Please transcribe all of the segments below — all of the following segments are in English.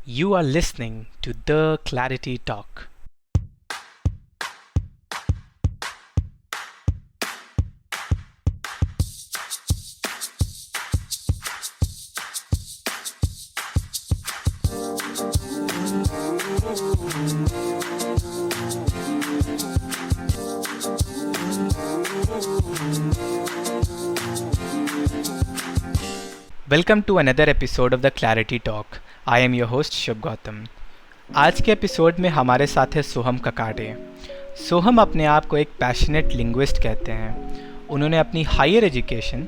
You are listening to The Clarity Talk. Welcome to another episode of The Clarity Talk. I am your host Shubh Gautam. आज के episode में हमारे साथ है सोहम ककाडे। सोहम अपने आप को एक पैशनेट लिंग्विस्ट कहते हैं। उन्होंने अपनी हायर एजुकेशन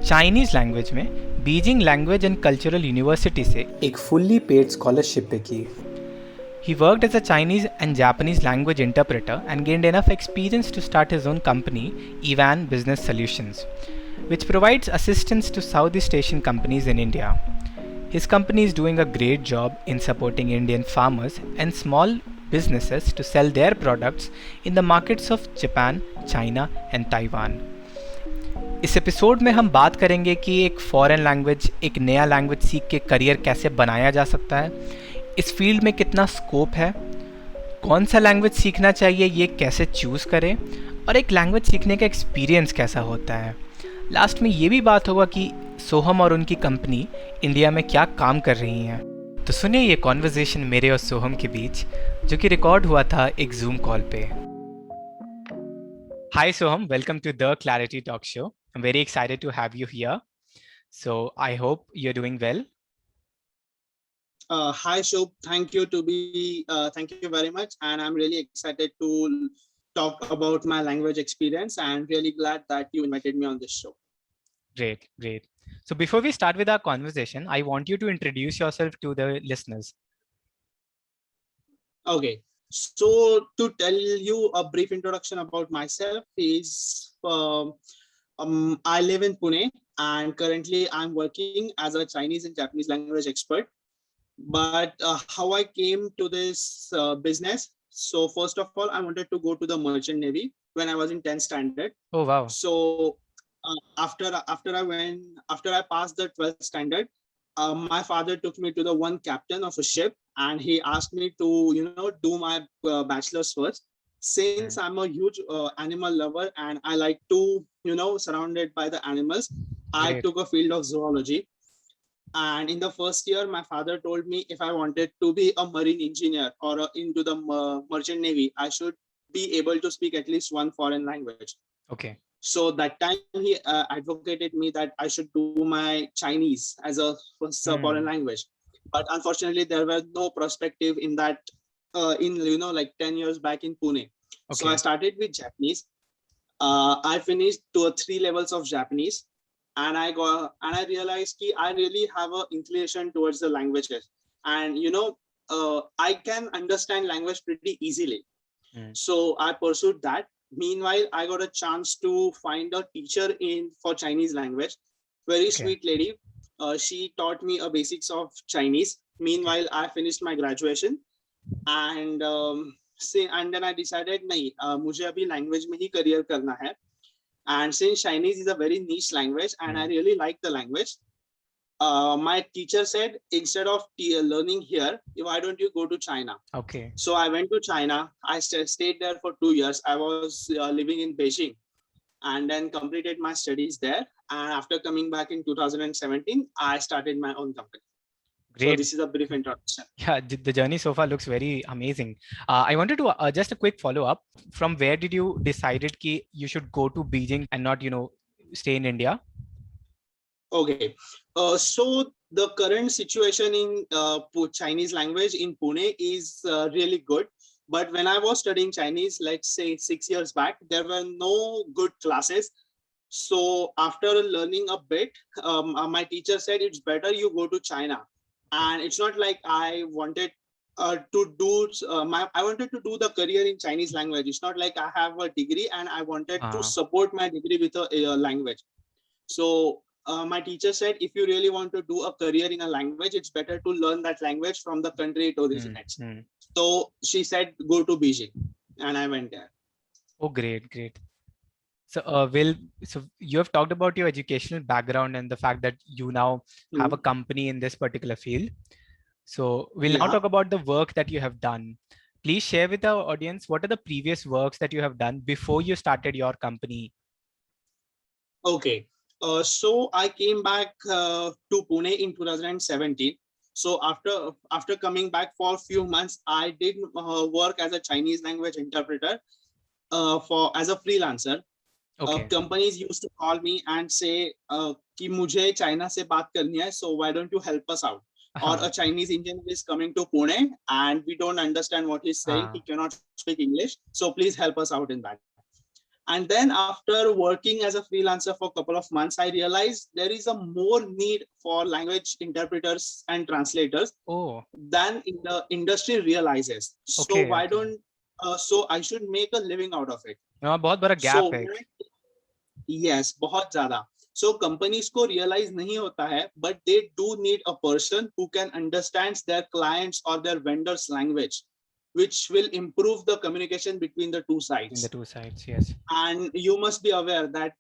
चाइनीज़ लैंग्वेज में Beijing language and cultural university से एक फुल्ली पेड स्कॉलरशिप पे की। He worked as a Chinese and Japanese language interpreter and gained enough experience to start his own company, Evan Business Solutions, which provides assistance to Southeast Asian companies in India. His company is doing a great job in supporting Indian farmers and small businesses to sell their products in the markets of Japan, China and Taiwan. इस episode में हम बात करेंगे कि एक foreign language, एक नया language सीख के करियर कैसे बनाया जा सकता है, इस फील्ड में कितना स्कोप है, कौन सा लैंग्वेज सीखना चाहिए, ये कैसे चूज़ करें और एक लैंग्वेज सीखने का एक्सपीरियंस कैसा होता है। लास्ट में ये भी बात होगा कि सोहम और उनकी कंपनी इंडिया में क्या काम कर रही हैं। तो सुनिए ये कॉन्वर्जेशन मेरे और सोहम के बीच, जो कि रिकॉर्ड हुआ था एक जूम कॉल पे। Hi Soham, welcome to the clarity talk show. I am very excited to have you here, so I hope you are doing well. Hi Shubh, thank you very much, and I'm really excited to talk about my language experience, and really glad that you invited me on this show. Great. So before we start with our conversation, I want you to introduce yourself to the listeners. Okay, so to tell you a brief introduction about myself is I live in Pune, and currently I'm working as a Chinese and Japanese language expert. But how I came to this business, so first of all, I wanted to go to the merchant navy when I was in 10th standard. Oh wow. So after I passed the 12th standard, my father took me to the one captain of a ship, and he asked me to do my bachelor's first. Since I'm a huge animal lover and I like to surrounded by the animals, I Great. took a field of zoology. And in the first year, my father told me if I wanted to be a marine engineer or into the merchant navy, I should be able to speak at least one foreign language. Okay. So that time he advocated me that I should do my Chinese as a foreign language. But unfortunately, there were no perspective in that in like 10 years back in Pune. Okay. So I started with Japanese. I finished to 3 levels of Japanese. And I realized that I really have an inclination towards the languages, and I can understand language pretty easily. So I pursued that. Meanwhile, I got a chance to find a teacher for Chinese language. Very sweet lady. She taught me a basics of Chinese. Meanwhile, I finished my graduation, and then I decided नहीं मुझे अभी language में ही career करना है. And since Chinese is a very niche language and I really like the language, my teacher said, instead of learning here, why don't you go to China? Okay. So I went to China. I stayed there for 2 years. I was living in Beijing and then completed my studies there. And after coming back in 2017, I started my own company. Great. So this is a brief introduction. Yeah, the journey so far looks very amazing. I wanted to just a quick follow-up. From where did you decided that you should go to Beijing and not, stay in India? Okay. So the current situation in Chinese language in Pune is really good. But when I was studying Chinese, let's say 6 years back, there were no good classes. So after learning a bit, my teacher said it's better you go to China. And it's not like I wanted to do I wanted to do the career in Chinese language. It's not like I have a degree and I wanted to support my degree with a language. So my teacher said, if you really want to do a career in a language, it's better to learn that language from the country it originates. So she said, go to Beijing, and I went there. Oh, great. So, so you have talked about your educational background and the fact that you now have a company in this particular field. So we'll now Yeah. talk about the work that you have done. Please share with our audience what are the previous works that you have done before you started your company. Okay. So I came back to Pune in 2017. So after coming back for a few months, I did work as a Chinese language interpreter for as a freelancer. Okay. Companies used to call me and say कि मुझे China से बात करनी है, so why don't you help us out? Or Uh-huh. a Chinese engineer is coming to Pune and we don't understand what he's saying. He cannot speak English, so please help us out in that. And then after working as a freelancer for a couple of months, I realized there is a more need for language interpreters and translators Oh, than in the industry realizes. So okay. why Okay. don't so I should make a living out of it. हाँ, बहुत बड़ा So gap है. yes, बहुत ज़्यादा. So companies को realize नहीं होता है, but they do need a person who can understand their clients or their vendors' language, which will improve the communication between the two In sides. the two sides, yes. And you must be aware that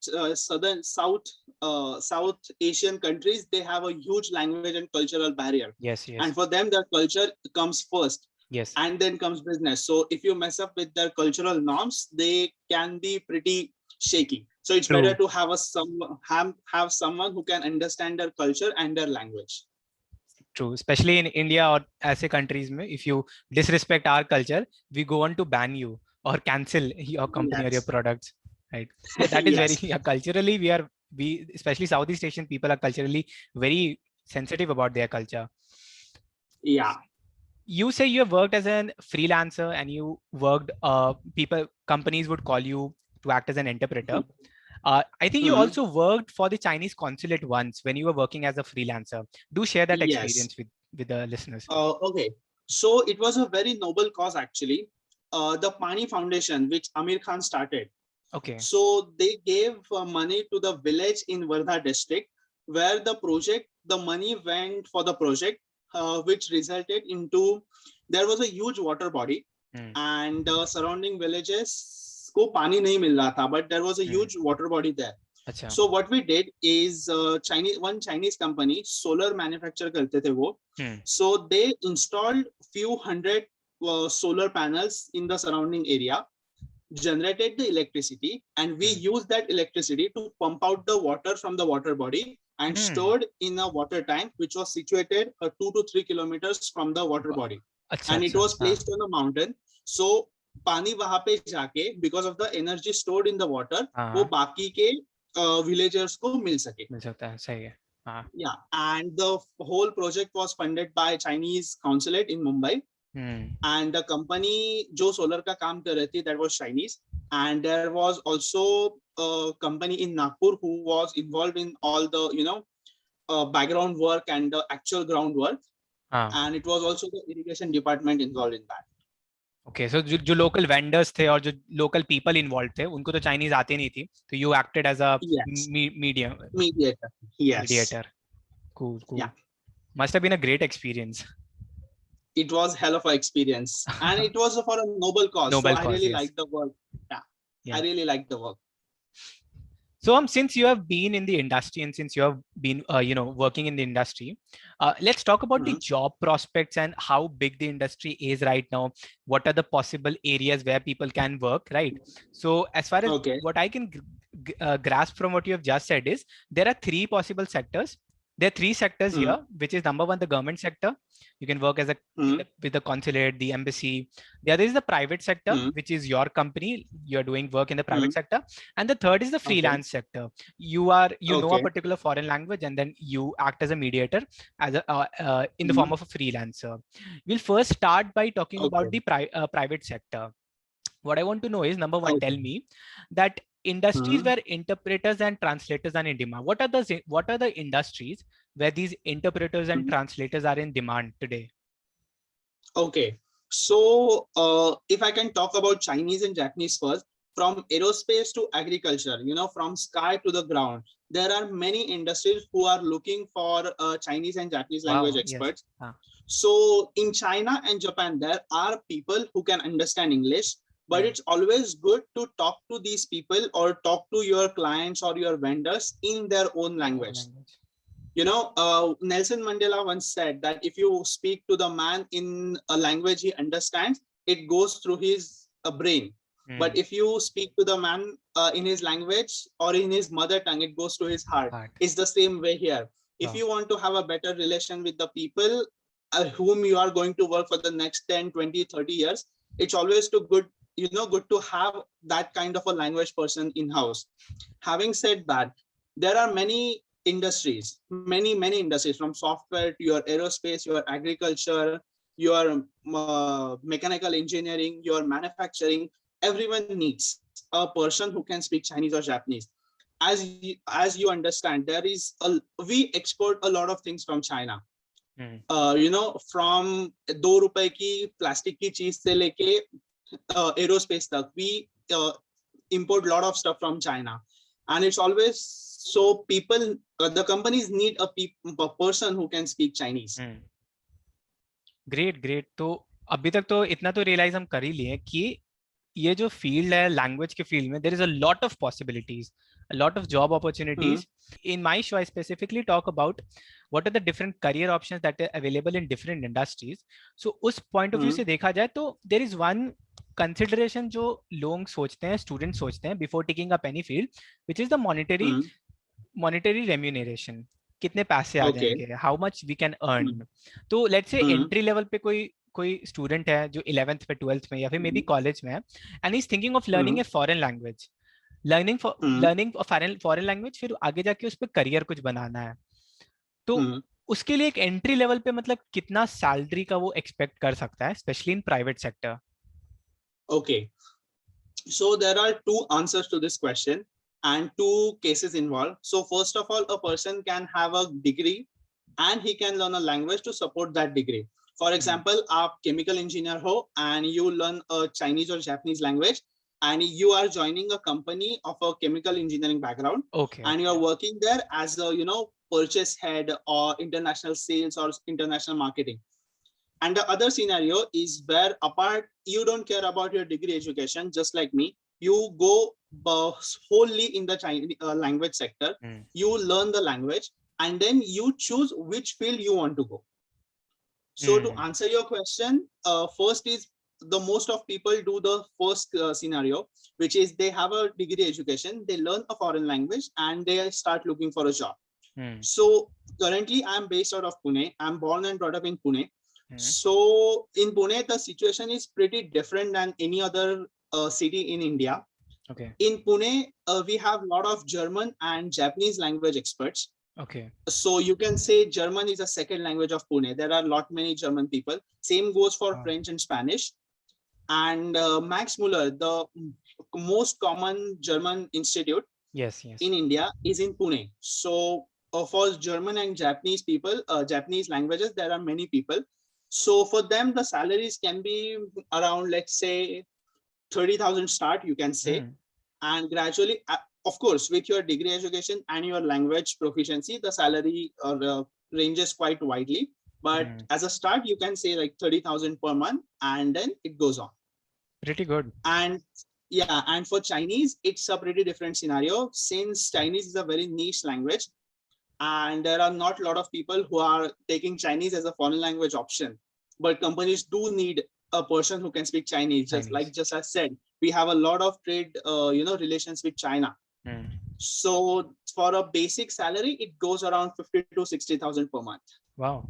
South Asian countries, they have a huge language and cultural barrier. Yes, yes. And for them, their culture comes first. Yes. And then comes business. So if you mess up with their cultural norms, they can be pretty shaky. So it's True. better to have someone who can understand their culture and their language. True. Especially in India or ऐसे countries में, if you disrespect our culture, we go on to ban you or cancel your company or your Yes. products. Right. So that is Yes. very culturally we especially Southeast Asian people are culturally very sensitive about their culture. Yeah. You say you have worked as a freelancer and you worked companies would call you to act as an interpreter. I think you also worked for the Chinese consulate once when you were working as a freelancer. Do share that Yes. experience with the listeners. Okay. So it was a very noble cause actually. The Pani Foundation, which Amir Khan started. Okay. So they gave money to the village in Wardha district, where the money went for the project, which resulted into, there was a huge water body and surrounding villages ko pani nahi mil raha tha, but there was a huge water body there. Achha. So what we did is one Chinese company solar manufacture karte the wo. So they installed few hundred solar panels in the surrounding area, generated the electricity, and we used that electricity to pump out the water from the water body and stored in a water tank which was situated 2 to 3 kilometers from the water body. Achha, and it was placed on a mountain. So पानी वहां पे जाके, because of the energy stored in the water, वो बाकी के villagers को मिल सके. मिल सकता है, सही है. Yeah, and the whole project was funded by Chinese consulate in Mumbai. And the company जो solar का काम कर रही थी, that was Chinese. And there was also a company in Nagpur who was involved in all the background work and the actual ground work. And it was also the irrigation department involved in that. Okay, so जो local vendors थे और जो local people involved थे, उनको तो Chinese आते नहीं थी, तो you acted as a mediator. Yes. Mediator. Cool. Yeah. Must have been a great experience. It was hell of an experience, and it was for a noble cause. Noble so cause, I really yes. liked the work. Yeah, I really liked the work. So since you have been in the industry and since you have been working in the industry, let's talk about the job prospects and how big the industry is right now. What are the possible areas where people can work, right? So as far as what I can grasp from what you have just said is there are three possible sectors. There are three sectors here, which is number one, the government sector. You can work as with the consulate, the embassy. The other is the private sector, which is your company. You're doing work in the private sector. And the third is the freelance sector. You know a particular foreign language and then you act as a mediator as in the form of a freelancer. We'll first start by talking about the private sector. What I want to know is, number one, tell me that industries where interpreters and translators are in demand. What are the industries where these interpreters and translators are in demand today? Okay, so if I can talk about Chinese and Japanese first, from aerospace to agriculture, from sky to the ground, there are many industries who are looking for Chinese and Japanese language experts. Yes. So in China and Japan, there are people who can understand English. But it's always good to talk to these people or talk to your clients or your vendors in their own language. Nelson Mandela once said that if you speak to the man in a language he understands, it goes through his brain. But if you speak to the man in his language or in his mother tongue, it goes to his heart. It's the same way here. If you want to have a better relation with the people whom you are going to work for the next 10, 20, 30 years, it's always good to have that kind of a language person in-house. Having said that, there are many industries, many industries, from software to your aerospace, your agriculture, your mechanical engineering, your manufacturing. Everyone needs a person who can speak Chinese or Japanese. As you understand, we export a lot of things from China. From 2 रुपए की plastic की चीज से लेके aerospace tak, we import a lot of stuff from China, and it's always so people, the companies need a person who can speak Chinese. Great. तो अभी तक तो इतना तो रियलाइज हम कर ही लिए कि ये जो फील्ड है लैंग्वेज के फील्ड में, there is a lot of possibilities, a lot of job opportunities. In my show I specifically talk about what are the different career options that are available in different industries. So उस point of view से देखा जाए तो there is one consideration जो लोग सोचते हैं, students सोचते हैं before taking up any field, which is the monetary remuneration. कितने पैसे आ जाएंगे, how much we can earn. तो let's say entry level पे कोई स्टूडेंट है जो 11th पे 12th में या फिर मे बी कॉलेज में है, and he's thinking of learning a foreign language, learning foreign language, फिर आगे जाके उस पर करियर कुछ बनाना है, तो उसके लिए एक एंट्री लेवल पे मतलब कितना सैलरी का वो एक्सपेक्ट कर सकता है, specially in private sector? Okay, so there are two answers to this question and two cases involved. So first of all, a person can have a degree and he can learn a language to support that degree. For example, आप chemical engineer हो and you learn a Chinese or Japanese language, and you are joining a company of a chemical engineering background, and you are working there as a purchase head or international sales or international marketing. And the other scenario is where you don't care about your degree education, just like me. You go wholly in the Chinese language sector. You learn the language and then you choose which field you want to go. So to answer your question, first is the most of people do the first scenario, which is they have a degree education, they learn a foreign language and they start looking for a job. So currently I'm based out of Pune. I'm born and brought up in Pune. So in Pune, the situation is pretty different than any other city in India. In Pune, we have a lot of German and Japanese language experts. So you can say German is a second language of Pune. There are many German people. Same goes for French and Spanish. And Max Muller, the most common German institute in India, is in Pune. So for German and Japanese people, Japanese languages, there are many people. So for them, the salaries can be around, let's say, 30,000 start, you can say. And gradually, of course, with your degree education and your language proficiency, the salary ranges quite widely. But as a start, you can say like 30,000 per month, and then it goes on. Pretty good. And yeah, and for Chinese, it's a pretty different scenario, since Chinese is a very niche language, and there are not a lot of people who are taking Chinese as a foreign language option. But companies do need a person who can speak Chinese. Just as said, we have a lot of trade, relations with China. So for a basic salary, it goes around 50 to 60,000 per month. Wow.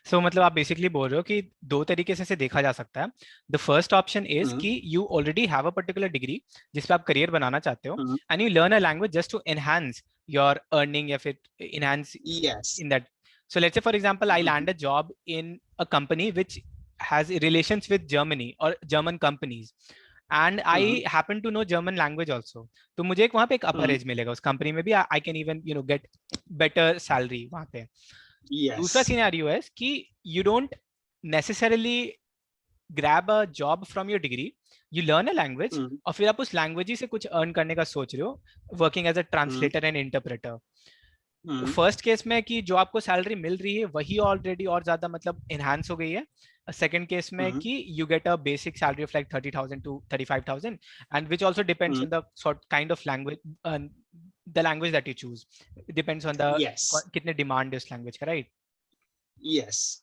So मतलब आप basically बोल रहे हो कि दो तरीके से देखा जा सकता है. द फर्स्ट ऑप्शन इज कि you already have a particular degree जिस पे आप करियर बनाना चाहते हो, and you learn a language just to enhance your earning या फिर enhance in that. So let's say for example I land a job in a company which has relations with Germany or German companies, and I happen to know German language also. तो मुझे एक वहाँ पे एक upper edge मिलेगा उस company में भी. I can even get better salary वहाँ पे. दूसरा सिनेरियो है कि you don't necessarily grab a job from your degree, you learn a language और फिर आप उस लैंग्वेज से कुछ अर्न करने का सोच रहे हो, working as a translator and interpreter. First case में कि जो आपको सैलरी मिल रही है वही ऑलरेडी और ज्यादा मतलब एनहांस हो गई है. सेकंड केस में कि you get a basic salary of like 30,000 to 35,000, and which also depends on the sort kind of language the language that you choose. It depends on the Yes. कितने demand है उस language का, right? Yes.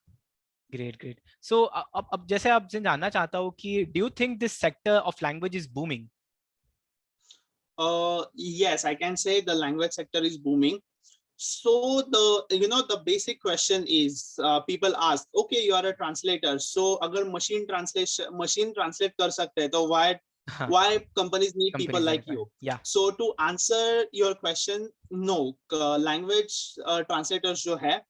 Great, great. So अब जैसे आपसे जानना चाहता हूँ कि do you think this sector of language is booming? Yes, I can say the language sector is booming. So the basic question is, people ask, okay, you are a translator, so agar machine translate kar sakte hai, तो why companies need people Companies like verify. you? Yeah. So to answer your question, no, language translators जो है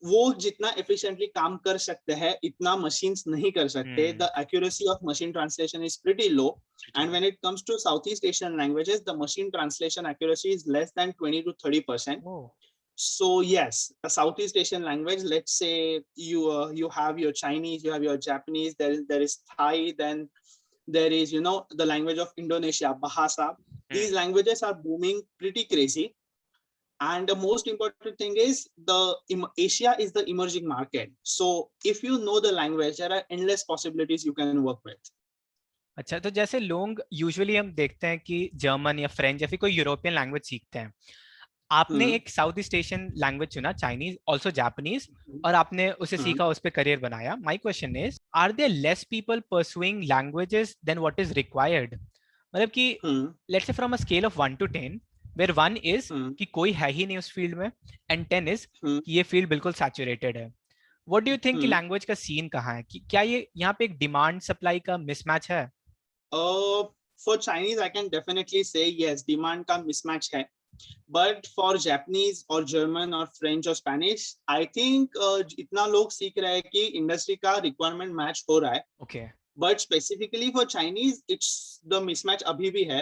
वो जितना efficiently काम कर सकते हैं इतना machines नहीं कर सकते. The accuracy of machine translation is pretty low, and when it comes to Southeast Asian languages, the machine translation accuracy is less than 20 to 30%. Oh. So yes, a Southeast Asian language, let's say you have your Chinese, you have your Japanese, there is Thai, then there is the language of Indonesia, Bahasa. These languages are booming pretty crazy. And the most important thing is Asia is the emerging market. So if you know the language, there are endless possibilities you can work with. अच्छा, तो जैसे लोग usually हम देखते हैं कि German या French या फिर कोई यूरोपियन लैंग्वेज सीखते हैं, आपने एक साउथ ईस्ट एशियन लैंग्वेज चुना, चाइनीज, ऑल्सो जापानीज, और आपने उसे सीखा, उस पर करियर बनाया. My question is, are there less people pursuing languages than what is required? मतलब कि let's say from a scale of 1 to 10, where 1 is कि कोई है ही नहीं उस फील्ड में, एंड 10 इज कि ये फील्ड बिल्कुल सैचुरेटेड है. व्हाट डू यू थिंक कि लैंग्वेज का सीन कहाँ है? कि क्या ये यहाँ पे एक डिमांड सप्लाई का मिसमैच है? For Chinese, I can definitely say yes, demand का mismatch है. But for Japanese or German or French or Spanish, I think इतना लोग सीख रहे हैं कि इंडस्ट्री का रिक्वायरमेंट मैच हो रहा है. Okay. But specifically for Chinese, it's the mismatch अभी भी है,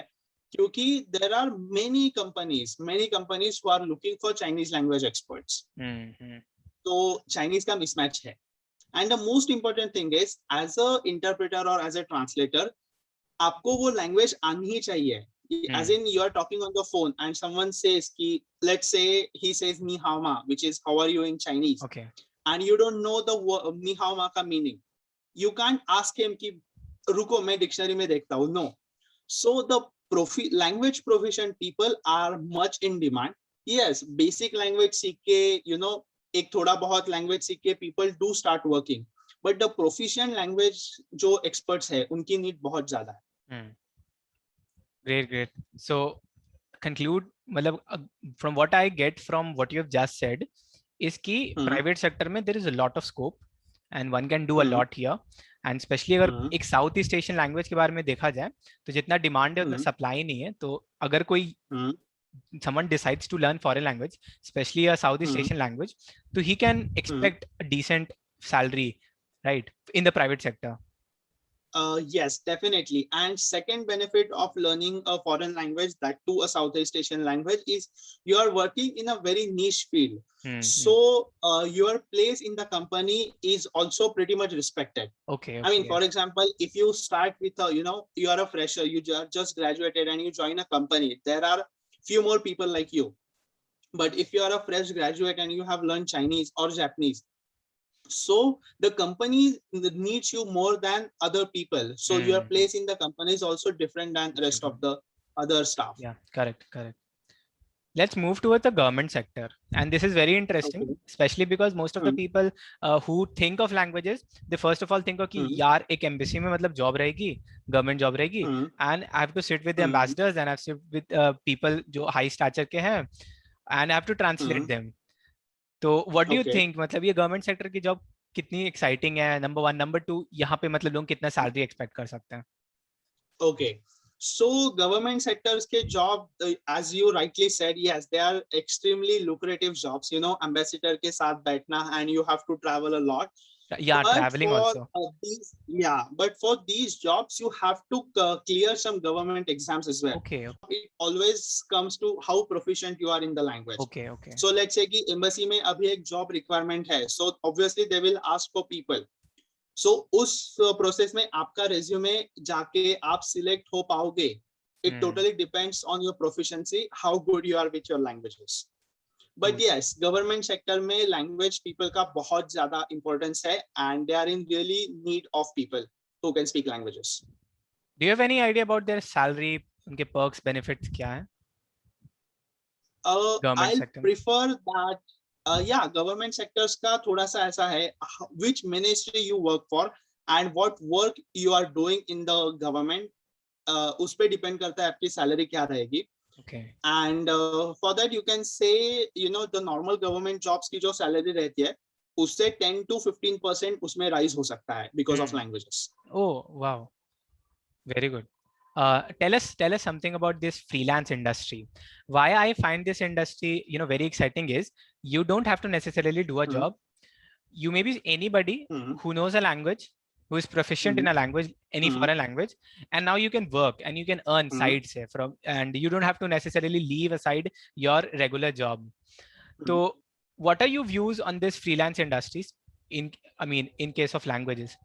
क्योंकि there are many companies who are looking for Chinese language experts. तो Chinese का mismatch है. And the most important thing is, as a interpreter or as a translator, आपको वो language आनी ही चाहिए. As in, you are talking on the phone and someone says कि, let's say he says ni hao ma, which is how are you in Chinese. Okay. And you don't know the ni hao ma का meaning. You can't ask him कि रुको मैं dictionary में देखता हूँ. No. So the language proficient people are much in demand. Yes, basic language सीख के, एक थोड़ा बहुत language सीख के people do start working. But the proficient language जो experts है, उनकी need बहुत ज़्यादा है. Great, great. So conclude, मतलब from what I get from what you have just said is कि private sector में there is a lot of scope and one can do a lot here, and especially अगर एक South East Asian language के बारे में देखा जाए तो जितना डिमांड है उतना सप्लाई नहीं है. तो अगर कोई someone decides to learn foreign language, especially a Southeast Asian language, so he can expect a decent salary, right, in the private sector. Yes, definitely. And second benefit of learning a foreign language, that too a Southeast Asian language, is you are working in a very niche field. So your place in the company is also pretty much respected. Okay. I mean, for example, if you start with you are a fresher, you just graduated and you join a company, there are few more people like you. But if you are a fresh graduate and you have learned Chinese or Japanese, so the company needs you more than other people. So your place in the company is also different than the rest of the other staff. Yeah, correct. Let's move towards the government sector, and this is very interesting, especially because most of the people who think of languages, they first of all think of कि यार एक embassy में मतलब job रहेगी, government job रहेगी, and I have to sit with the ambassadors and I have to sit with people जो high stature के हैं, and I have to translate them. तो what do you think, मतलब ये गवर्नमेंट सेक्टर की job कितनी exciting है, number 1. Number 2, यहाँ पे मतलब लोग कितना सैलरी एक्सपेक्ट कर सकते हैं? Okay, so government sectors के job, as you rightly said, yes, they are extremely lucrative jobs. Ambassador के साथ बैठना and you have to travel a lot. Yeah, but traveling also. But for these jobs, you have to clear some government exams as well. Okay. It always comes to how proficient you are in the language. Okay. So let's say कि embassy में अभी एक job requirement है, so obviously they will ask for people. So उस process में आपका resume जाके आप select हो पाओगे. It totally depends on your proficiency, how good you are with your languages. But yes, government sector में language people का बहुत ज़्यादा importance है, and they are in really need of people who can speak languages. Do you have any idea about their salary, उनके perks, benefits क्या है? Government I'll sector? prefer that. Yeah, government sectors का थोड़ा सा ऐसा है, which ministry you work for and what work you are doing in the government, उस पे डिपेंड करता है आपकी सैलरी क्या रहेगी. Okay. And for that you can say, the normal government jobs की जो सैलरी रहती है उससे 10 to 15% उसमें राइज हो सकता है because of languages. Oh, wow. Very good. Tell us something about this freelance industry. Why I find this industry, very exciting is you don't have to necessarily do a job. You may be anybody who knows a language, who is proficient in a language, any foreign language, and now you can work and you can earn sides from, and you don't have to necessarily leave aside your regular job. So, what are your views on this freelance industries? In case of languages.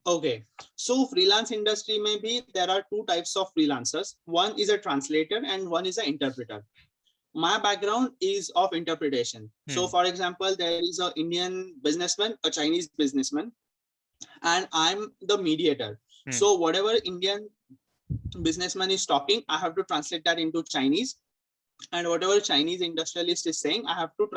Okay, so freelance industry में भी there are two types of freelancers. One is a translator and one is an interpreter. My background is of interpretation. So for example, there is an Indian businessman, a Chinese businessman, and I'm the mediator. So whatever Indian businessman is talking, I have to translate that into Chinese, and whatever Chinese industrialist is saying, I have to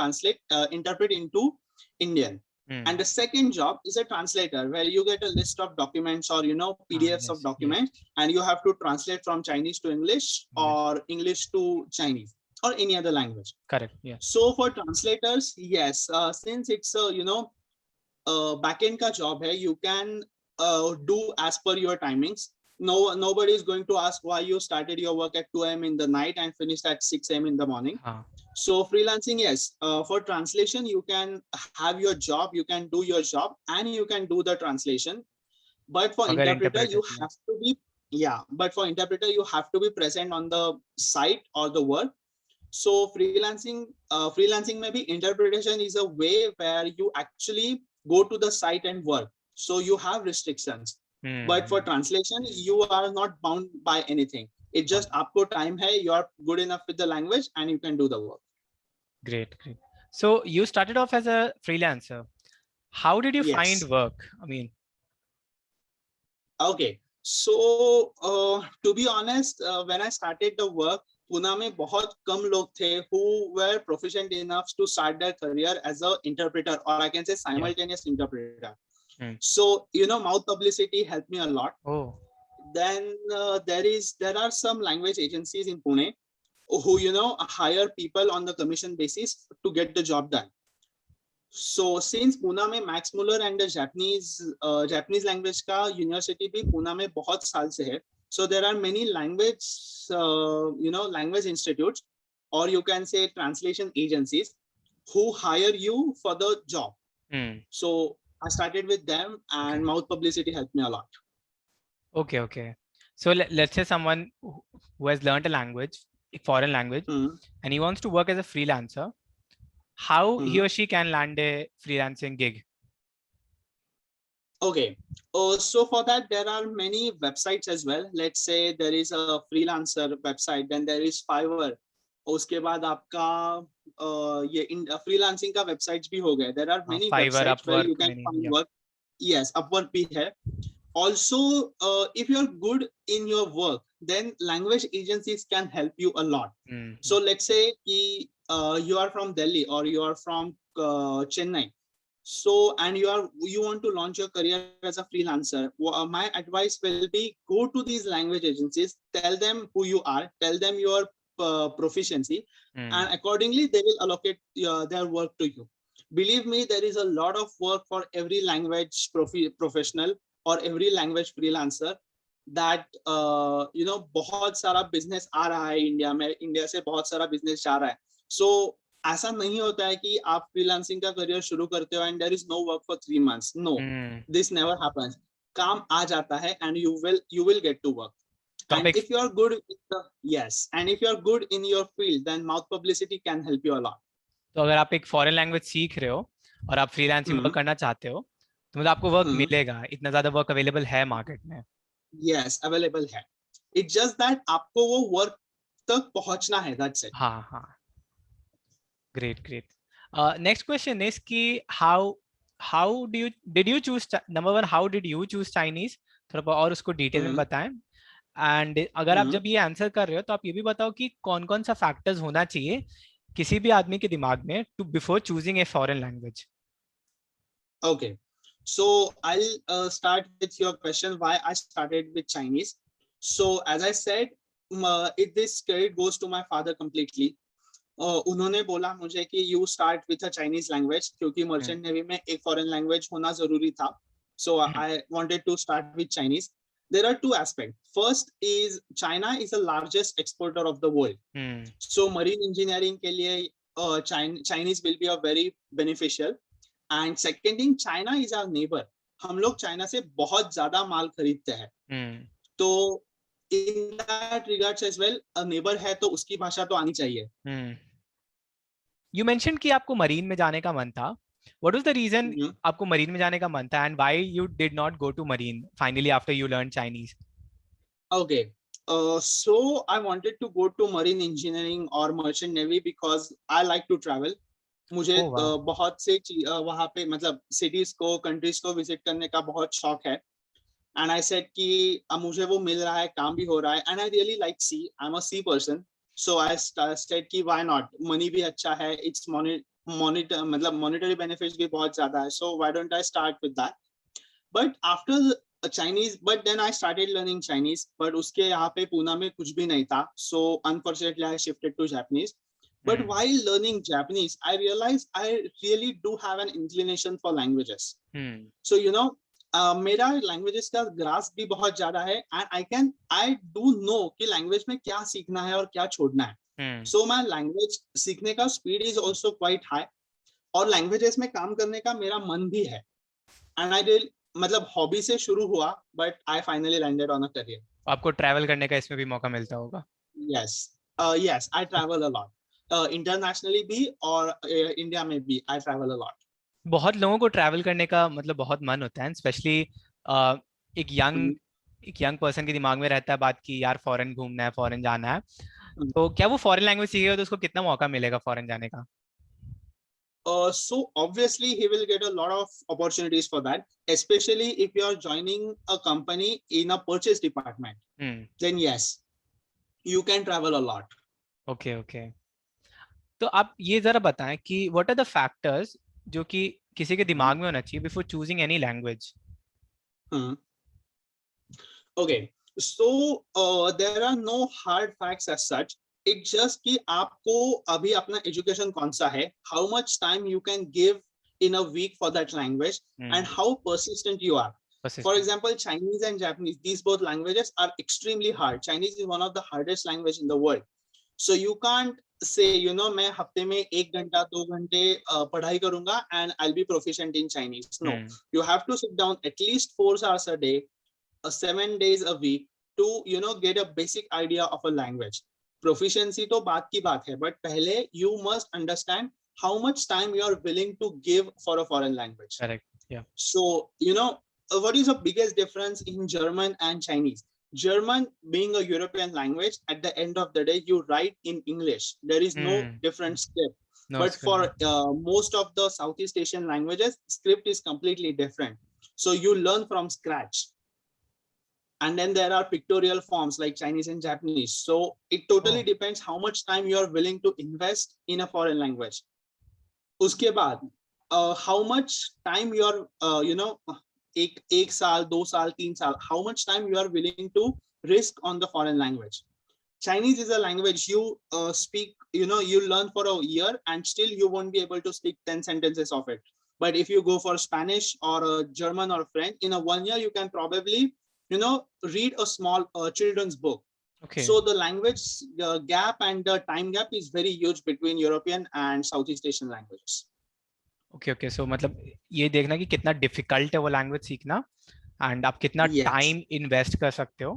interpret into Indian. And the second job is a translator, where you get a list of documents or PDFs of documents, and you have to translate from Chinese to English or English to Chinese or any other language. Correct. Yeah. So for translators, yes, since it's a backend ka job hai, you can do as per your timings. Nobody is going to ask why you started your work at 2 a.m. in the night and finished at 6 a.m. in the morning. So freelancing, yes, for translation, you can have your job, you can do your job, and you can do the translation. But for interpreter, you have to be, but for interpreter, you have to be present on the site or the work. So freelancing maybe interpretation is a way where you actually go to the site and work. So you have restrictions. But for translation, you are not bound by anything. It just aapko time hai, you are good enough with the language and you can do the work. Great. So you started off as a freelancer. How did you find work? Okay. So to be honest, when I started the work, Pune में बहुत कम लोग थे who were proficient enough to start their career as an interpreter, or I can say simultaneous interpreter. So mouth publicity helped me a lot. Then there are some language agencies in Pune who hire people on the commission basis to get the job done. So since Pune में Max Muller and the Japanese language का university भी Pune में बहुत साल से है. So there are many language institutes, or you can say translation agencies, who hire you for the job. So I started with them, and mouth publicity helped me a lot. Okay. So let's say someone who has learned a language, a foreign language, and he wants to work as a freelancer. How he or she can land a freelancing gig? Okay. So for that, there are many websites as well. Let's say there is a freelancer website, then there is Fiverr. उसके बाद आपका ये freelancing का websites भी हो गए. There are many Fiverr, websites Upwork, where you can find work. Yes, Upwork भी है. Also, if you're good in your work, then language agencies can help you a lot. So let's say you are from Delhi or you are from Chennai. So, and you want to launch your career as a freelancer. My advice will be, go to these language agencies, tell them who you are, tell them your proficiency, and accordingly they will allocate their work to you. Believe me, there is a lot of work for every language professional or every language freelancer. That बहुत सारा business आ रहा है India में, India से बहुत सारा business जा रहा है. So ऐसा नहीं होता है कि आप फ्रीलांसिंग का करियर शुरू करते हो and there is no work for 3 months. No, this never happens. काम आ जाता है and you will get to work. And if you are good and if you are good in your field, then mouth publicity can help you a lot. तो अगर आप एक foreign language सीख रहे हो और आप फ्रीलांसिंग वर्क करना चाहते हो, तो मतलब आपको वर्क मिलेगा. इतना ज्यादा वर्क अवेलेबल है मार्केट में. Yes, available है. It's just that आपको वो वर्क तक पहुंचना है. That's it. हाँ. Great. Next question is कि did you choose number one, how did you choose Chinese? थोड़ा और उसको डिटेल में बताएं. एंड अगर आप हम्म, जब ये आंसर कर रहे हो तो आप ये भी बताओ कि कौन कौन सा फैक्टर्स होना चाहिए किसी भी आदमी के दिमाग में to before choosing a foreign language. okay. So I'll start with your question why I started with Chinese. So as I said, this credit goes to my father completely. उन्होंने बोला मुझे कि you start with a Chinese language क्योंकि merchant navy में एक foreign language होना जरूरी था. So I wanted to start with Chinese. There are two aspects. First is China is the largest exporter of the world. So marine engineering के लिए Chinese will be a very beneficial. And second thing, China is our neighbor. हम लोग China से बहुत ज्यादा माल खरीदते हैं. तो in that regards as well neighbour है तो उसकी भाषा तो आनी चाहिए. यू मेंशन कि आपको मरीन में जाने का मन था. व्हाट वाज द रीजन आपको मरीन में जाने का मन था, and why you did not go to marine finally after you learn Chinese? Okay. So I wanted to go to marine engineering or merchant navy because I like to travel. मुझे ओह वाह. बहुत से वहाँ पे मतलब सिटीज को countries को visit करने का बहुत शौक है. एंड आई सेड कि मुझे वो मिल रहा है, काम भी हो रहा है. And I really like sea, I am a sea person. So I said कि व्हाई नॉट, मनी भी अच्छा है, इट्स मॉनिटर मतलब मॉनिटरी बेनिफिट्स भी बहुत ज्यादा है. So why don't I start with that. But after Chinese, but then I started learning Chinese. But उसके यहाँ पे पूना में कुछ भी नहीं था. So unfortunately I shifted to Japanese. But while learning Japanese, I realized I really do have an inclination for languages. So मेरा languages का ग्रास भी बहुत ज्यादा है. एंड आई डू नो कि लैंग्वेज में क्या सीखना है और क्या छोड़ना है. सो माय लैंग्वेज सीखने का speed is also quite high. और लैंग्वेजेस में काम करने का मेरा मन भी है. एंड आई डिड मतलब हॉबी से शुरू हुआ, but I finally landed on a career. आपको ट्रैवल करने का इसमें भी मौका मिलता होगा. Yes, yes, I travel a lot. Internationally भी और इंडिया में भी आई ट्रैवल अ लॉट. बहुत लोगों को ट्रैवल करने का मतलब बहुत मन होता है, स्पेशली एक यंग पर्सन के दिमाग में रहता है बात की यार फॉरेन घूमना है, फॉरेन जाना है. तो क्या वो फॉरेन लैंग्वेज सीखेगा तो उसको कितना मौका मिलेगा फॉरेन जाने का? So obviously he will get a lot of opportunities for that, especially if you are joining a company in a purchase department. Then yes, you can travel a lot. Okay okay. तो आप ये जरा बताएं कि what are the factors जो कि किसी के दिमाग में होना चाहिए before choosing any language? Okay, so there are no hard facts as such. It's just कि आपको अभी अपना एजुकेशन कौन सा है, how much time you can give in a week for that language, and how persistent you are. For example, Chinese and Japanese, these both languages are extremely hard. Chinese is one of the hardest language in the world. So you can't say, मैं हफ्ते में 1 घंटा 2 घंटे पढ़ाई करूंगा and I'll be proficient in Chinese. No, you have to sit down at least 4 hours a day, 7 days a week to get a basic idea of a language. Proficiency तो बात की बात है, but पहले you must understand how much time you are willing to give for a foreign language. Correct. Yeah. So what is the biggest difference in German and Chinese? German being a European language, at the end of the day, you write in English. There is no different script. No but script. For most of the Southeast Asian languages, script is completely different. So you learn from scratch. And then there are pictorial forms like Chinese and Japanese. So it totally depends how much time you are willing to invest in a foreign language. Uske baad, how much time you are, एक साल 2 साल 3 साल, how much time you are willing to risk on the foreign language. Chinese is a language you speak, you learn for a year and still you won't be able to speak 10 sentences of it. But if you go for Spanish or German or French, in a 1 year you can probably read a small children's book. Okay. So the language gap and the time gap is very huge between European and Southeast Asian languages. Okay okay. So मतलब ये देखना कि कितना difficult है वो language सीखना and आप कितना टाइम इन्वेस्ट कर सकते हो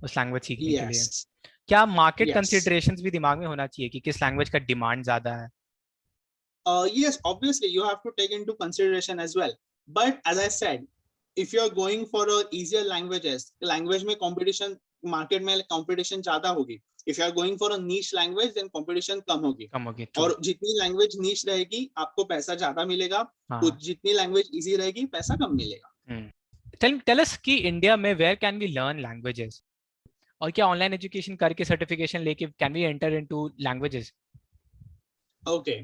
उस लैंग्वेज सीखने के लिए. क्या मार्केट कंसीडरेशंस भी दिमाग में होना चाहिए कि किस लैंग्वेज का डिमांड ज्यादा है? Yes, obviously you have to take into consideration as well. But as I said, if you are going for easier languages, language में competition, market में competition ज्यादा होगी. If you are going for a niche language, then competition कम होगी. और जितनी language niche रहेगी, आपको पैसा ज्यादा मिलेगा. जितनी language easy रहेगी, पैसा कम मिलेगा. Tell us कि इंडिया में where can we learn languages? और क्या ऑनलाइन एजुकेशन करके सर्टिफिकेशन लेके can we enter into languages? Okay.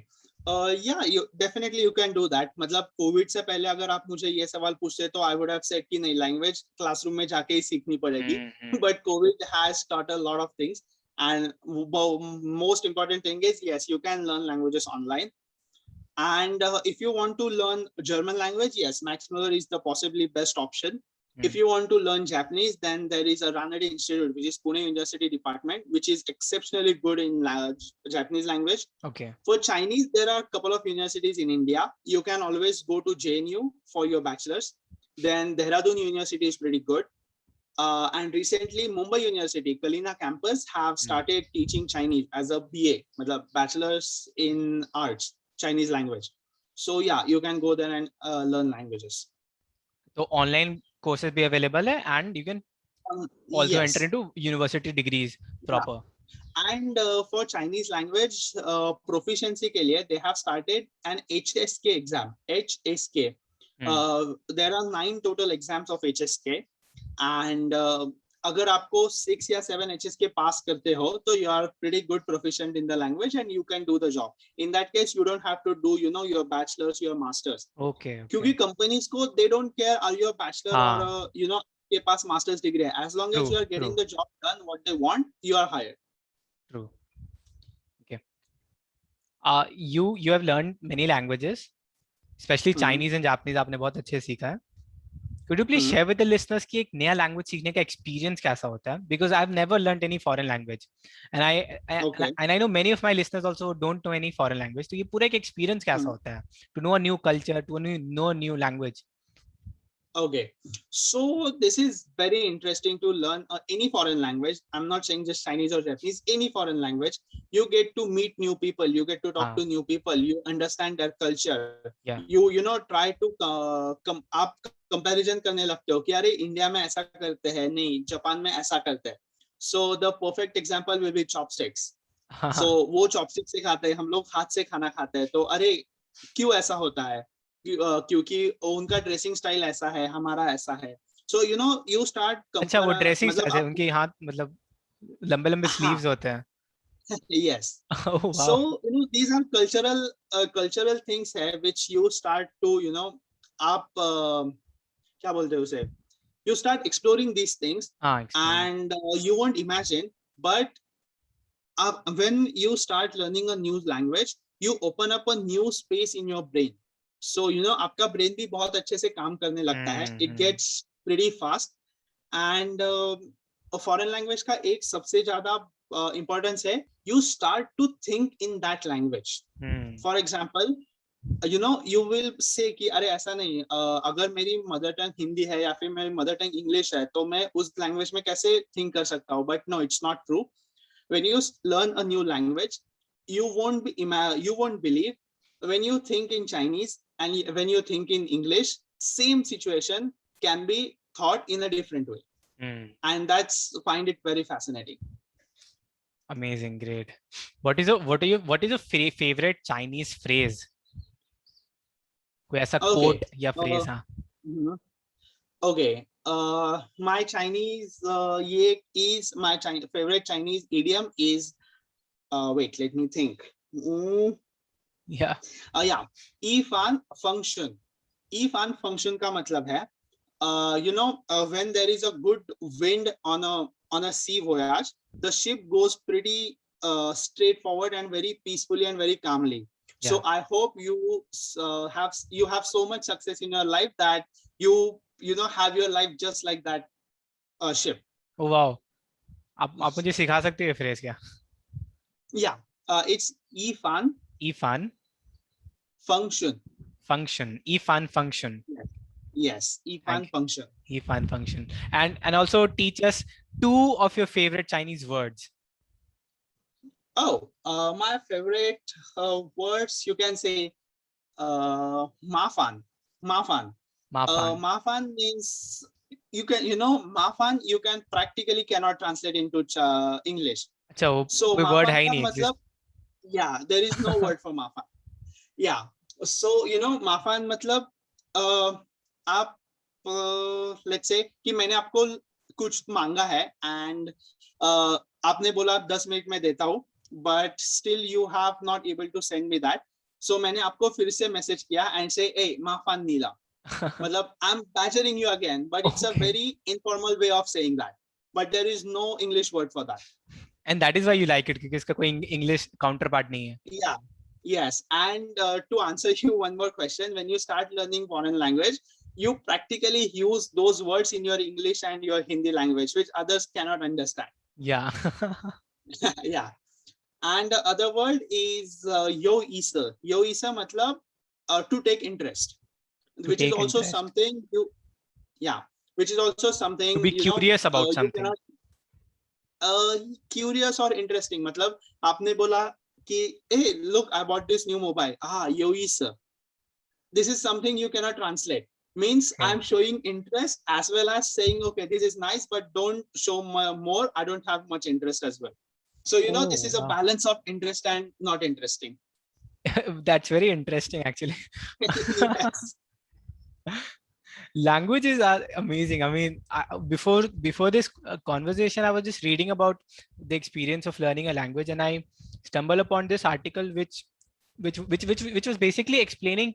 Yeah, you definitely you can do that. मतलब कोविड से पहले अगर आप मुझे ये सवाल पूछते तो आई वुड हैव सेड कि नहीं, लैंग्वेज क्लासरूम में जाके ही सीखनी पड़ेगी. But Covid has taught a lot of things, and most important thing is yes, you can learn languages online. And if you want to learn German language, yes, Max Muller is the possibly best option. If you want to learn Japanese, then there is a Ranade Institute, which is Pune University Department, which is exceptionally good in Japanese language. Okay. For Chinese, there are a couple of universities in India. You can always go to JNU for your bachelor's. Then Dehradun University is pretty good. And recently, Mumbai University, Kalina campus, have started teaching Chinese as a BA, मतलब Bachelor's in Arts, Chinese language. So yeah, you can go there and learn languages. तो online courses भी available है and you can also Yes. enter into university degrees proper. And for Chinese language proficiency के लिए they have started an HSK exam. HSK. There are 9 total exams of HSK, and अगर आपको 6 या 7 HSK पास करते हो तो you are pretty good proficient in the language and you can do the job. In that case, you don't have to do your bachelor's, your master's. Okay. क्योंकि companies को they don't care are you a bachelor or के पास master's degree है. As long as you are getting the job done what they want, you are hired. True. Okay. You have learned many languages, especially Chinese and Japanese. आपने बहुत अच्छे से सीखा है. Could you please share with the listeners कि एक नया language सीखने का experience कैसा होता है? Because I've never learned any foreign language, and I know many of my listeners also don't know any foreign language. तो ये पूरा एक experience कैसा होता है? To know a new culture, to know a new language. Okay, so this is very interesting to learn any foreign language. I'm not saying just Chinese or Japanese, any foreign language. You get to meet new people, you get to talk to new people, you understand their culture. Yeah. You try to आप comparison करने लगते हो कि अरे India में ऐसा करते हैं, नहीं जापान में ऐसा करते हैं. So the perfect example will be chopsticks. So वो chopsticks से खाते हैं, हम लोग हाथ से खाना खाते हैं, तो अरे क्यों ऐसा होता है? क्योंकि उनका ड्रेसिंग स्टाइल ऐसा है, हमारा ऐसा है. So you start. अच्छा, वो ड्रेसिंग स्टाइल है, उनके हाथ मतलब लंबे लंबे स्लीव्स होते हैं. Yes. Oh, wow. So these are cultural things है which you start to आप क्या बोलते हैं उसे, you start exploring these things. And you won't imagine, but when you start learning a new language, you open up a new space in your brain. So आपका brain भी बहुत अच्छे से काम करने लगता है. It gets pretty fast. And foreign language का एक सबसे ज्यादा इम्पोर्टेंस है, you start to think in that language. For example, you will say कि अरे ऐसा नहीं, अगर मेरी मदर टंग हिंदी है या फिर मेरी मदर टंग इंग्लिश है तो मैं उस लैंग्वेज में कैसे थिंक कर सकता हूँ. But no, it's not true. When you learn a new language, you won't believe, when you think in Chinese and when you think in English, same situation can be thought in a different way. And that's find it very fascinating. Amazing, great. What is your favorite Chinese phrase? कोई ऐसा quote या phrase? Okay, my Chinese my favorite Chinese idiom is wait, let me think. Yeah. Ifan function. Ifan function का मतलब है when there is a good wind on a sea voyage, the ship goes pretty straightforward and very peacefully and very calmly. Yeah. So I hope you have so much success in your life that you have your life just like that ship. Oh wow. आप मुझे सिखा सकते हैं phrase क्या? Yeah, it's Ifan. Ifan function. Ifan function. Yes, Ifan function. Ifan function. And also teach us 2 of your favorite Chinese words. My favorite words, you can say mafan. Mafan means mafan you can practically cannot translate into English. So word hai nahi. Yeah, there is no word for mafan. Yeah, so mafan matlab आप let's say कि मैंने आपको कुछ मांगा है and आपने बोला 10 minute में देता हूँ, but still you have not able to send me that. So मैंने आपको फिर से मैसेज किया and say, hey, माफान नीला. मतलब I'm badgering you again, but it's a Okay. very informal way of saying that. But there is no English word for that. And that is why you like it, क्योंकि इसका कोई English counterpart नहीं है. Yeah. Yes. And to answer you one more question, when you start learning foreign language, you practically use those words in your English and your Hindi language, which others cannot understand. Yeah. Yeah. And the other word is yo isa. Yo isa matlab to take interest, To which is take also interest. something you, yeah, which is also something To be curious about you something. cannot, curious or interesting. मतलब आपने बोला कि hey, look, I bought this new mobile. Yo isa. This is something you cannot translate. Means Okay. I'm showing interest as well as saying, okay, this is nice, but don't show more. I don't have much interest as well. So, this is a wow. balance of interest and not interesting. That's very interesting, actually. Yes. Languages are amazing. I mean, before this conversation, I was just reading about the experience of learning a language, and I stumbled upon this article which was basically explaining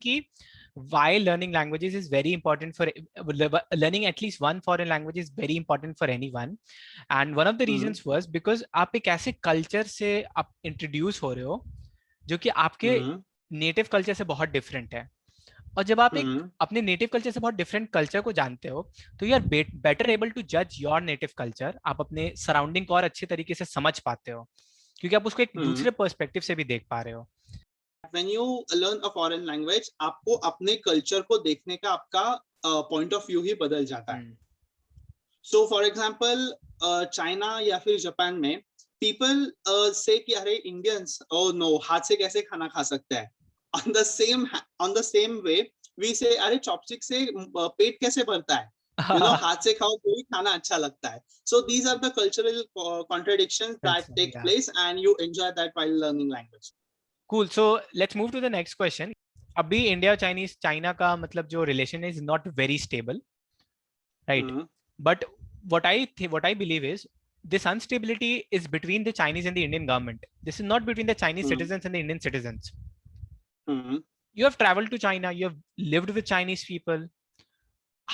why learning languages is very important for learning at least one foreign language is very important for anyone. And one of the reasons was because आप एक ऐसे culture से आप introduce हो रहे हो जो कि आपके native culture से बहुत different है. और जब आप एक अपने नेटिव कल्चर से बहुत डिफरेंट कल्चर को जानते हो तो you are better able to जज योर नेटिव कल्चर. आप अपने सराउंडिंग को और अच्छे तरीके से समझ पाते हो क्योंकि आप उसको एक दूसरे पर्सपेक्टिव से भी देख पा रहे हो. When you learn a foreign language, आपको अपने कल्चर को देखने का आपका पॉइंट ऑफ व्यू ही बदल जाता है. सो फॉर एग्जांपल चाइना या फिर जापान में पीपल से कि अरे इंडियंस ओह नो हाथ से कैसे खाना खा सकता है. On the same way, we say, अरे चॉपस्टिक से पेट कैसे भरता है? हाथ से खाओ तो ही खाना अच्छा लगता है. So these are the cultural contradictions that take place, and you enjoy that while learning language. Cool. So let's move to the next question. अभी इंडिया चाइना का मतलब जो relation is not very stable, right? But what I believe is this instability is between the Chinese and the Indian government. This is not between the Chinese citizens and the Indian citizens. You have traveled to China, you have lived with Chinese people.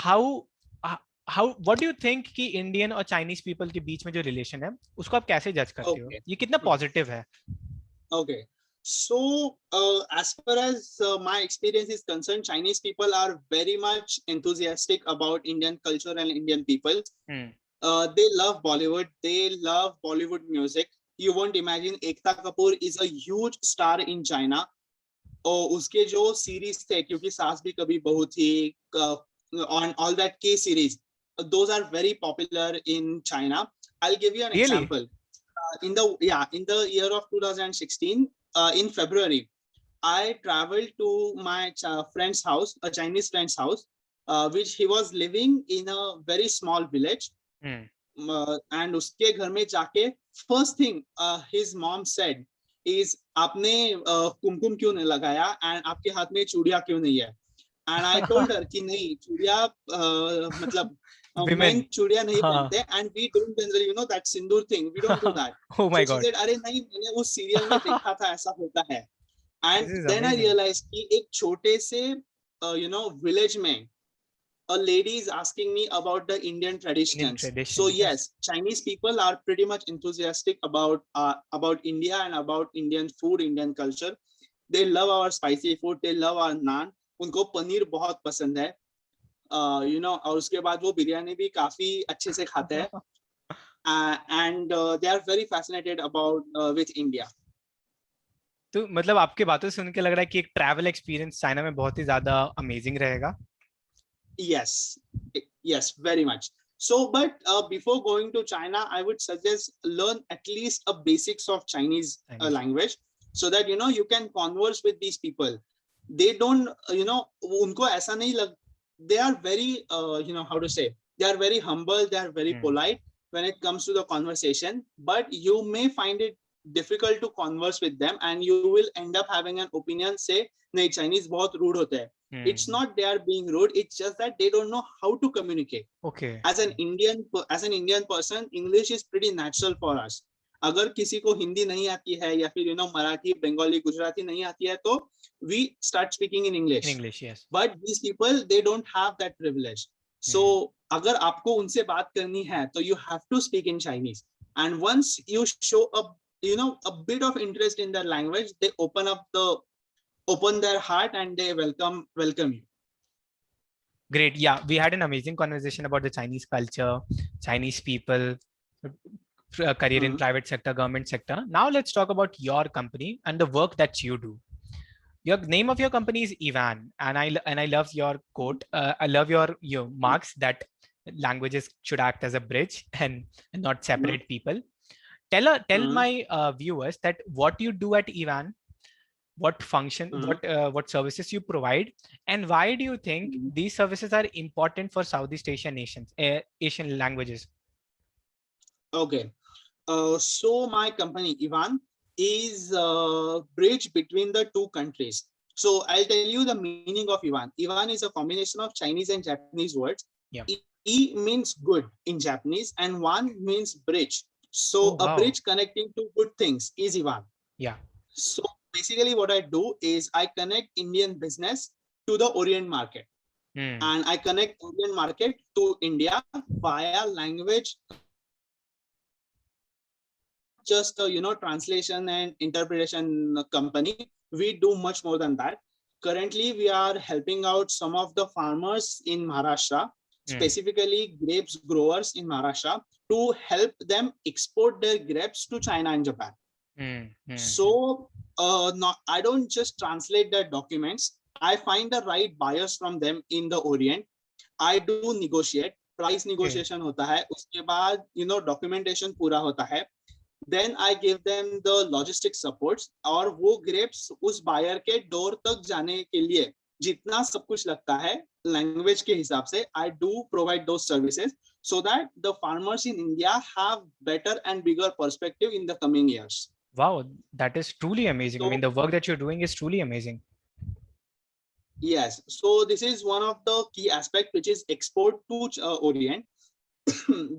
What do you think कि Indian और Chinese people के बीच में जो relation है उसको आप कैसे जज करते हो? ये कितना positive है? Okay. So as far as my experience is concerned, Chinese people are very much enthusiastic about Indian culture and Indian people. They love Bollywood. They love Bollywood music. You won't imagine Ekta Kapoor is a huge star in China. और उसके जो series थे क्योंकि सास भी कभी बहू थी on all that K series, those are very popular in China. I'll give you an example. In the year of 2016, in February, I traveled to my friend's house, a Chinese friend's house, which he was living in a very small village. And उसके घर में जाके first thing his mom said is आपने कुमकुम क्यों नहीं लगाया and आपके हाथ में चूड़ियां क्यों नहीं है. And I told her कि नहीं चूड़ियां मतलब men चूड़ियां नहीं पहनते and we don't generally that Sindoor thing, we don't do that. Oh my God. She said अरे नहीं मैंने उस सीरियल में देखा था ऐसा होता है. And then I realized कि एक छोटे से village में a lady is asking me about the Indian traditions. So yes, Chinese people are pretty much enthusiastic about India and about Indian food, Indian culture. They love our spicy food. They love our naan. उनको पनीर बहुत पसंद है. और उसके बाद वो बिरयानी भी काफी अच्छे से खाते हैं. And they are very fascinated about with India. तो मतलब आपके बातों से सुन के लग रहा है कि एक ट्रैवल एक्सपीरियंस चाइना में बहुत ही ज्यादा अमेजिंग रहेगा. Yes, very much. So, but before going to China, I would suggest learn at least a basics of Chinese language, so that you can converse with these people. They don't, उनको ऐसा नहीं लग. They are very, how to say? They are very humble. They are very polite when it comes to the conversation. But you may find it difficult to converse with them, and you will end up having an opinion say, नहीं Chinese बहुत rude होते हैं. It's not they are being rude. It's just that they don't know how to communicate. Okay. As an Indian person, English is pretty natural for us. अगर किसी को हिंदी नहीं आती है या फिर मराठी, बंगाली, गुजराती नहीं आती है तो we start speaking in English. In English, yes. But these people, they don't have that privilege. So अगर आपको उनसे बात करनी है तो you have to speak in Chinese. And once you show a bit of interest in their language, they open their heart and they welcome you. Great. Yeah, we had an amazing conversation about the Chinese culture, Chinese people, career in private sector, government sector. Now let's talk about your company and the work that you do. Your name of your company is Ivan, and I love your quote. I love your marks that languages should act as a bridge and not separate people. Tell my viewers that what you do at Ivan, what function, what services you provide, and why do you think these services are important for Southeast Asian nations, Asian languages? Okay. So my company Ivan is a bridge between the two countries. So I'll tell you the meaning of Ivan. Ivan is a combination of Chinese and Japanese words. Yeah. E means good in Japanese and Wan means bridge. So a bridge connecting two good things is Ivan. Yeah. So basically what I do is I connect Indian business to the Orient market. And I connect Orient market to India via language, just a translation and interpretation company. We do much more than that. Currently, we are helping out some of the farmers in Maharashtra, specifically grapes growers in Maharashtra, to help them export their grapes to China and Japan. So I don't just translate their documents. I find the right buyers from them in the Orient. I do negotiate. Price negotiation hota hai. Uske baad, documentation pura hota hai. Then I give them the logistic supports और वो grapes उस buyer के door तक जाने के लिए जितना सब कुछ लगता है language के हिसाब से I do provide those services so that the farmers in India have better and bigger perspective in the coming years. Wow, that is truly amazing. So, I mean, the work that you're doing is truly amazing. Yes. So this is one of the key aspects, which is export to Orient.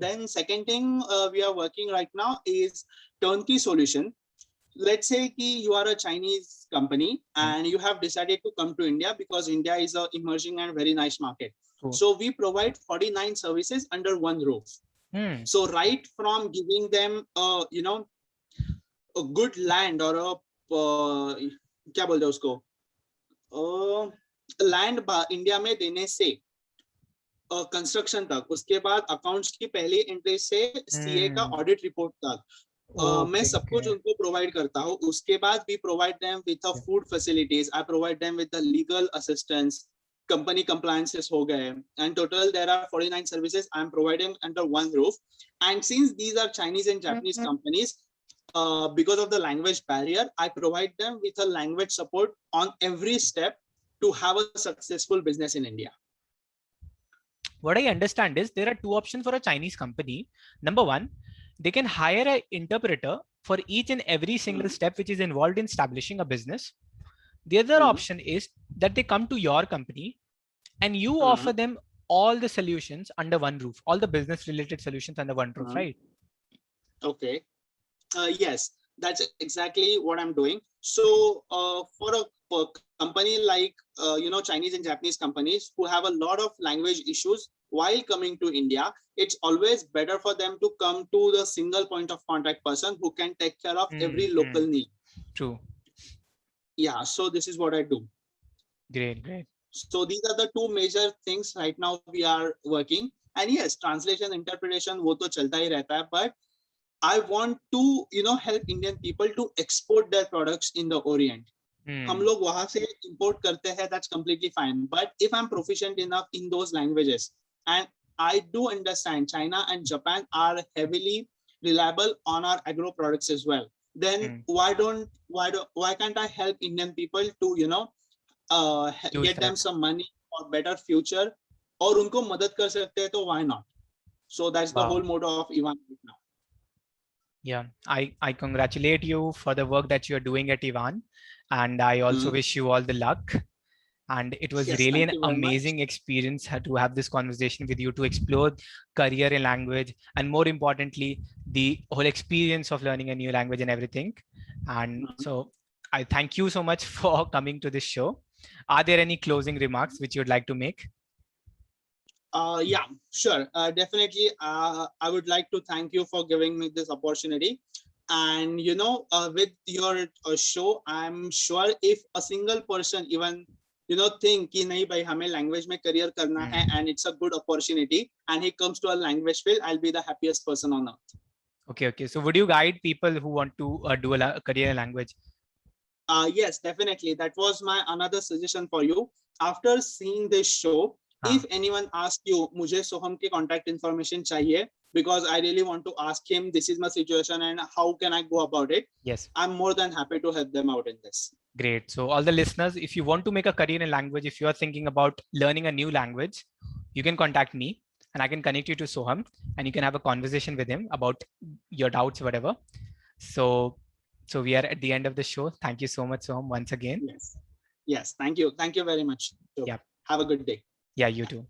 Then second thing we are working right now is turnkey solution. Let's say you are a Chinese company and you have decided to come to India because India is an emerging and very nice market. Cool. So we provide 49 services under one roof. So right from giving them a good land or a क्या बोलते हैं उसको land India में देने से construction तक, उसके बाद अकाउंट्स की पहली एंट्री से सीए का ऑडिट रिपोर्ट तक मैं सब कुछ उनको प्रोवाइड करता हूँ. उसके बाद we provide them with the food facilities. I provide them with the legal assistance. Company compliances हो गए, and total there are 49 services I am providing under one roof. And since these are Chinese and Japanese companies, because of the language barrier, I provide them with a language support on every step to have a successful business in India. What I understand is there are two options for a Chinese company. Number one, they can hire an interpreter for each and every single step which is involved in establishing a business. The other option is that they come to your company and you offer them all the solutions under one roof, all the business related solutions under one roof, right? Okay. Yes, that's exactly what I'm doing. So for a company like Chinese and Japanese companies who have a lot of language issues while coming to India, it's always better for them to come to the single point of contact person who can take care of every local need. True. Yeah, so this is what I do. Great. So these are the two major things right now we are working. And yes, translation, interpretation, वो तो चलता ही रहता है, but I want to help Indian people to export their products in the Orient. हम लोग वहां से import करते हैं, that's completely fine. But if I'm proficient enough in those languages, and I do understand China and Japan are heavily reliable on our agro products as well, then why can't I help Indian people to get them some money for better future, और उनको मदद कर सकते हैं तो why not? So that's the whole motto of Ivan right now. Yeah, I congratulate you for the work that you are doing at Ivan, and I also wish you all the luck. and it was Yes, really thank an you very much. amazing experience to have this conversation with you, to explore career in language, and more importantly, the whole experience of learning a new language and everything. And Mhm. so I thank you so much for coming to this show. Are there any closing remarks which you'd like to make? Yeah, sure. Definitely. I would like to thank you for giving me this opportunity. And with your show, I'm sure if a single person even think कि नहीं भाई हमें language में career करना है Hmm. and it's a good opportunity and he comes to a language field, I'll be the happiest person on earth. Okay, okay. So would you guide people who want to do a career in language? Yes, definitely. That was my another suggestion for you. After seeing this show, हाँ. if anyone asks you, मुझे सोहम की contact information चाहिए because I really want to ask him, this is my situation and how can I go about it? Yes. I'm more than happy to help them out in this. Great. So all the listeners, if you want to make a career in language, if you are thinking about learning a new language, you can contact me and I can connect you to Soham and you can have a conversation with him about your doubts, whatever. So, so we are at the end of the show. Thank you so much, Soham, once again. Yes. Yes. Thank you. Thank you very much. Yeah. Have a good day. Yeah, you too.